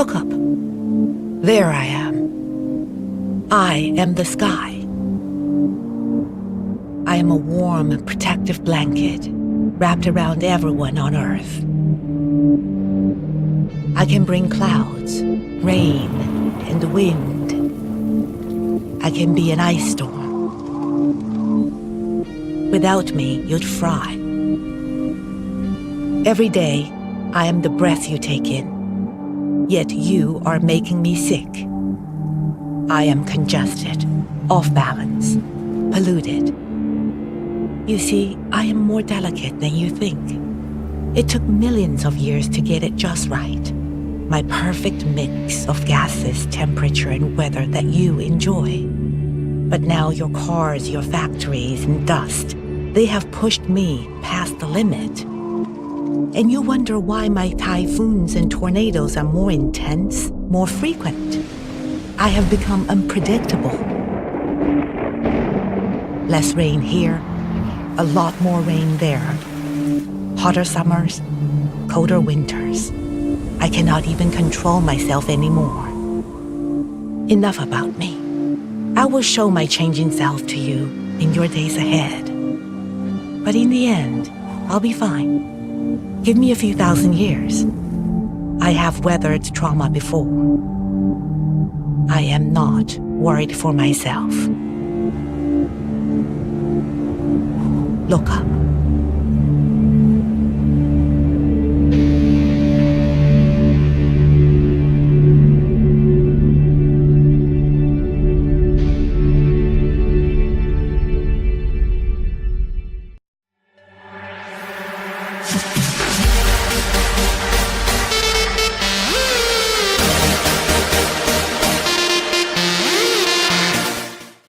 Look up. There I am. I am the sky. I am a warm, protective blanket wrapped around everyone on Earth. I can bring clouds, rain, and wind. I can be an ice storm. Without me, you'd fry. Every day, I am the breath you take in. Yet you are making me sick. I am congested, off balance, polluted. You see, I am more delicate than you think. It took millions of years to get it just right. My perfect mix of gases, temperature, and weather that you enjoy. But now your cars, your factories, and dust, they have pushed me past the limit. And you wonder why my typhoons and tornadoes are more intense, more frequent. I have become unpredictable. Less rain here, a lot more rain there. Hotter summers, colder winters. I cannot even control myself anymore. Enough about me. I will show my changing self to you in your days ahead. But in the end, I'll be fine. Give me a few thousand years. I have weathered trauma before. I am not worried for myself. Look up.